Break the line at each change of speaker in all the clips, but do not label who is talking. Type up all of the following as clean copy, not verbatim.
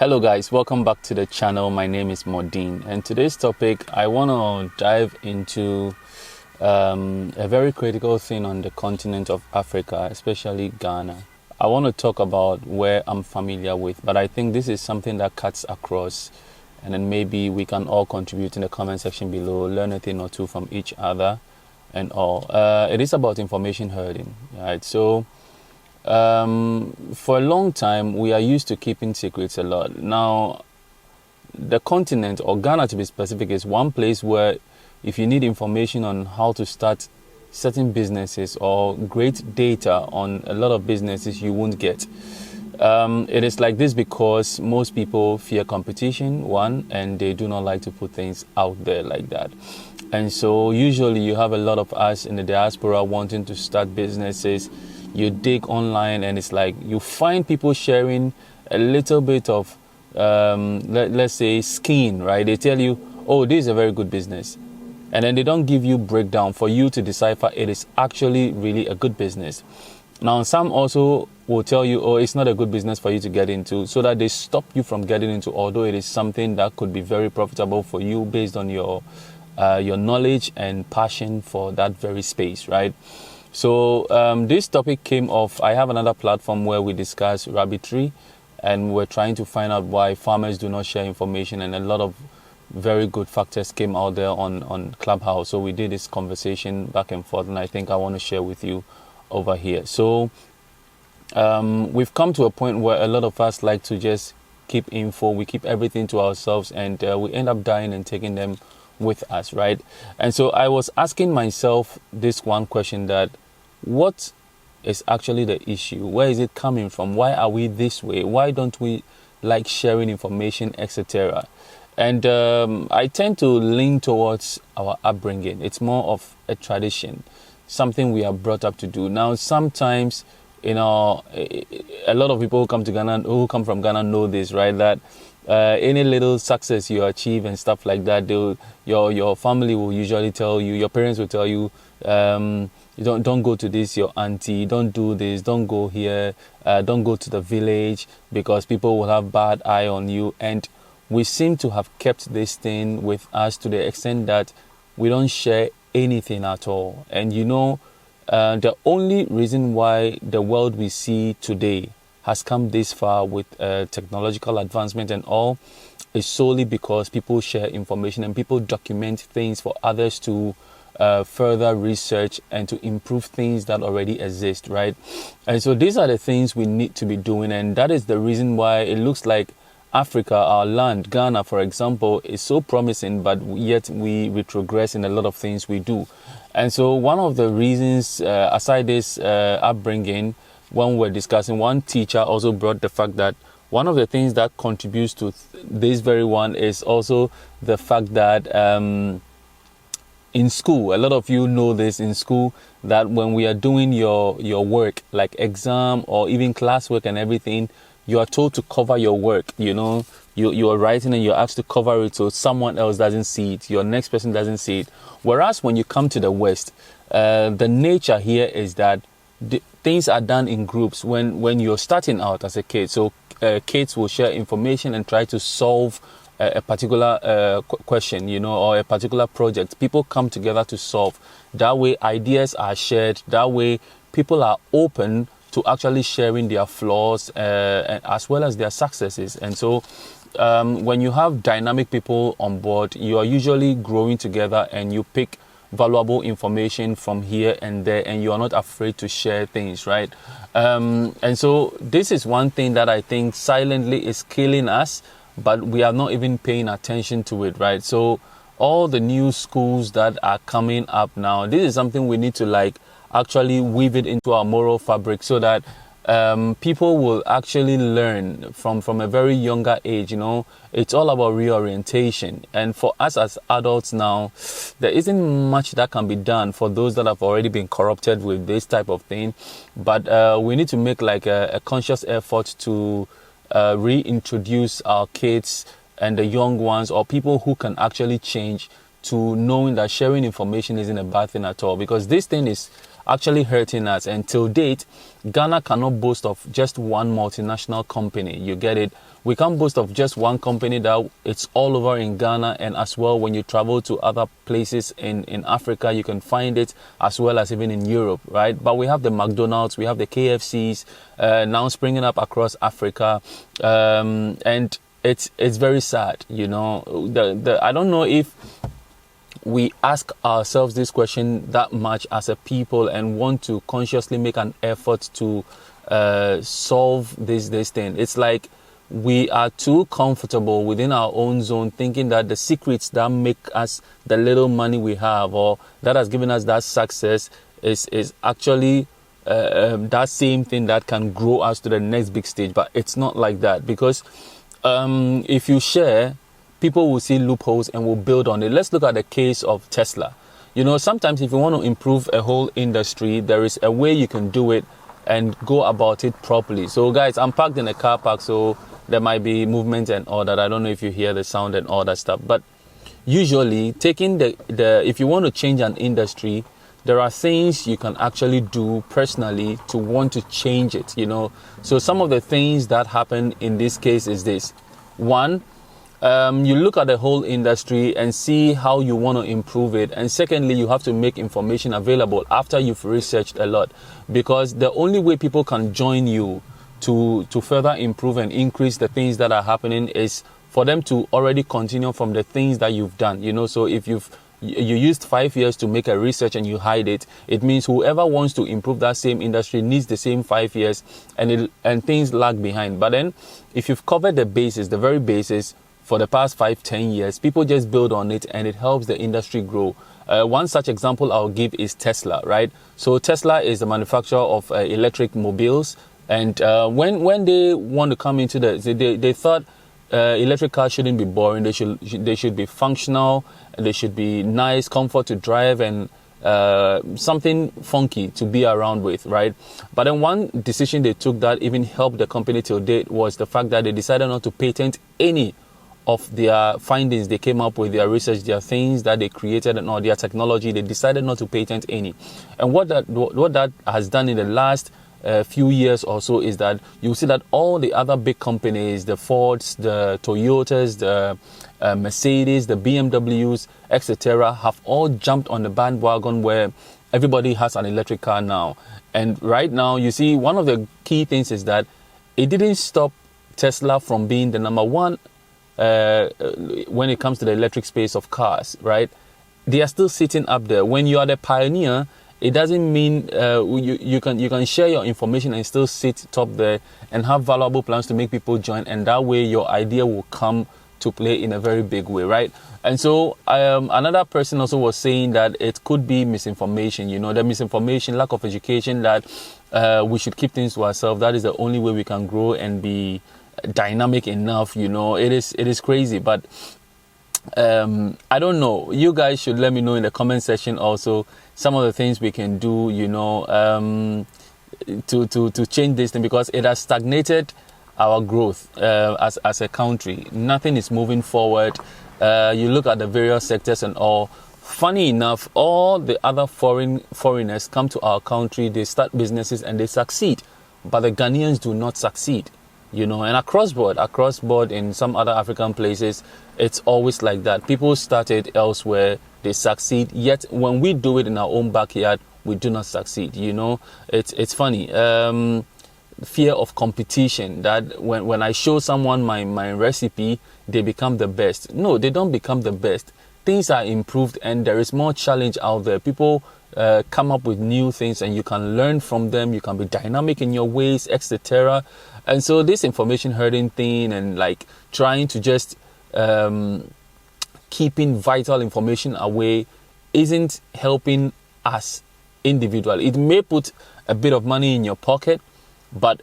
Hello guys, welcome back to the channel. My name is Mordin, and today's topic I want to dive into a very critical thing on the continent of Africa, especially Ghana. I want to talk about where I'm familiar with, but I think this is something that cuts across, and then maybe we can all contribute in the comment section below, learn a thing or two from each other and all. It is about information hoarding, right? So for a long time, we are used to keeping secrets a lot. Now, the continent, or Ghana to be specific, is one place where if you need information on how to start certain businesses or great data on a lot of businesses, you won't get. It is like this because most people fear competition, one, and they do not like to put things out there like that. And so usually you have a lot of us in the diaspora wanting to start businesses. You dig online and it's like you find people sharing a little bit of, let's say, skin, right? They tell you, oh, this is a very good business. And then they don't give you breakdown for you to decipher it is actually really a good business. Now, some also will tell you, oh, it's not a good business for you to get into, so that they stop you from getting into, although it is something that could be very profitable for you based on your knowledge and passion for that very space, right? So this topic came off. I have another platform where we discuss rabbitry, and we're trying to find out why farmers do not share information, and a lot of very good factors came out there on Clubhouse. So we did this conversation back and forth, and I think I want to share with you over here. So we've come to a point where a lot of us like to just keep info. We keep everything to ourselves, and we end up dying and taking them with us, right? And so I was asking myself this one question, that what is actually the issue? Where is it coming from? Why are we this way? Why don't we like sharing information, etc.? And I tend to lean towards our upbringing. It's more of a tradition, something we are brought up to do. Now, sometimes, a lot of people who come to Ghana, who come from Ghana, know this, right? That any little success you achieve and stuff like that, your family will usually tell you, your parents will tell you, you don't go to this, your auntie, don't do this, don't go here, don't go to the village, because people will have bad eye on you. And we seem to have kept this thing with us to the extent that we don't share anything at all. And the only reason why the world we see today has come this far with technological advancement and all is solely because people share information and people document things for others to further research and to improve things that already exist, right? And so these are the things we need to be doing, and that is the reason why it looks like Africa, our land, Ghana, for example, is so promising, but yet we retrogress in a lot of things we do. And so one of the reasons, aside this upbringing, when we're discussing, one teacher also brought the fact that one of the things that contributes to this very one is also the fact that in school, a lot of you know this in school, that when we are doing your work, like exam or even classwork and everything, you are told to cover your work. You are writing and you're asked to cover it so someone else doesn't see it, your next person doesn't see it. Whereas when you come to the West, the nature here is that things are done in groups when you're starting out as a kid. So kids will share information and try to solve a particular question, or a particular project. People come together to solve. That way ideas are shared. That way people are open to actually sharing their flaws as well as their successes. And so when you have dynamic people on board, you are usually growing together and you pick valuable information from here and there, and you are not afraid to share things, right? And so this is one thing that I think silently is killing us, but we are not even paying attention to it, right? So all the new schools that are coming up now, this is something we need to actually weave it into our moral fabric, so that people will actually learn from a very younger age. It's all about reorientation. And for us as adults now, there isn't much that can be done for those that have already been corrupted with this type of thing. But we need to make a conscious effort to reintroduce our kids and the young ones, or people who can actually change, to knowing that sharing information isn't a bad thing at all. Because this thing is actually hurting us. And till date, Ghana cannot boast of just one multinational company. You get it? We can't boast of just one company that it's all over in Ghana, and as well when you travel to other places in Africa, you can find it, as well as even in Europe, right? But we have the McDonald's, we have the KFCs now springing up across Africa, and it's very sad, you know. I don't know if we ask ourselves this question that much as a people and want to consciously make an effort to solve this thing. It's like we are too comfortable within our own zone, thinking that the secrets that make us the little money we have, or that has given us that success, is actually that same thing that can grow us to the next big stage. But it's not like that, because if you share, people will see loopholes and will build on it. Let's look at the case of Tesla. You know, sometimes if you want to improve a whole industry, there is a way you can do it and go about it properly. So guys, I'm parked in a car park, so there might be movement and all that. I don't know if you hear the sound and all that stuff. But usually, taking if you want to change an industry, there are things you can actually do personally to want to change it, you know. So some of the things that happen in this case is this. One, you look at the whole industry and see how you want to improve it. And secondly, you have to make information available after you've researched a lot, because the only way people can join you to further improve and increase the things that are happening is for them to already continue from the things that you've done, you know. So if you used 5 years to make a research and you hide it, it means whoever wants to improve that same industry needs the same 5 years, and things lag behind. But then if you've covered the basis, the very basis, for the past 5-10 years, people just build on it and it helps the industry grow. One such example I'll give is Tesla, right? So Tesla is the manufacturer of electric mobiles, and when they want to come into they thought electric cars shouldn't be boring. They should be functional. They should be nice, comfort to drive, and something funky to be around with, right? But then one decision they took that even helped the company till date was the fact that they decided not to patent any of their findings they came up with, their research, their things that they created, and all their technology. They decided not to patent any. And what that has done in the last few years or so is that you see that all the other big companies, the Fords, the Toyotas, the Mercedes, the BMWs, etc., have all jumped on the bandwagon where everybody has an electric car now. And right now, you see, one of the key things is that it didn't stop Tesla from being the number one when it comes to the electric space of cars, right? They are still sitting up there. When you are the pioneer, it doesn't mean you can share your information and still sit top there and have valuable plans to make people join, and that way your idea will come to play in a very big way, right? And so another person also was saying that it could be misinformation, you know, the misinformation, lack of education, that we should keep things to ourselves. That is the only way we can grow and be dynamic enough, you know. It is crazy, but I don't know. You guys should let me know in the comment section also some of the things we can do, you know, to change this thing, because it has stagnated our growth as a country. Nothing is moving forward. You look at the various sectors and all. Funny enough, all the other foreigners come to our country, they start businesses and they succeed, but the Ghanaians do not succeed. You know, and across board in some other African places, it's always like that. People started elsewhere, they succeed, yet when we do it in our own backyard, we do not succeed. You know, it's funny. Fear of competition, that when I show someone my recipe, they become the best. No, they don't become the best. Things are improved and there is more challenge out there. People come up with new things and you can learn from them. You can be dynamic in your ways, etc. And so this information herding thing and like trying to just keeping vital information away isn't helping us individually. It may put a bit of money in your pocket, but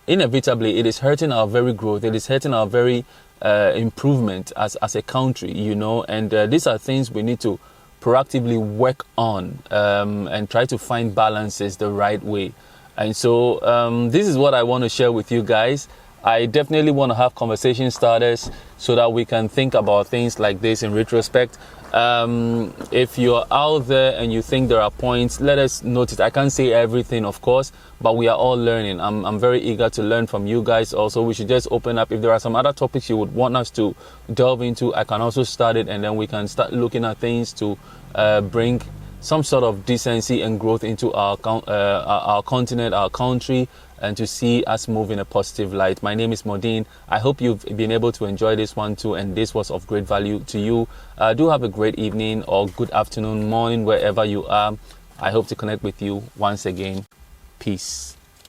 inevitably it is hurting our very growth. It is hurting our very improvement as a country, you know. And these are things we need to proactively work on and try to find balances the right way. And so this is what I want to share with you guys. I definitely want to have conversation starters so that we can think about things like this in retrospect. If you're out there and you think there are points, let us notice. I can't say everything, of course, but we are all learning. I'm very eager to learn from you guys also. We should just open up. If there are some other topics you would want us to delve into, I can also start it, and then we can start looking at things to bring some sort of decency and growth into our continent, our country, and to see us move in a positive light. My name is Mordin. I hope you've been able to enjoy this one too, and this was of great value to you. Do have a great evening or good afternoon, morning, wherever you are. I hope to connect with you once again. Peace.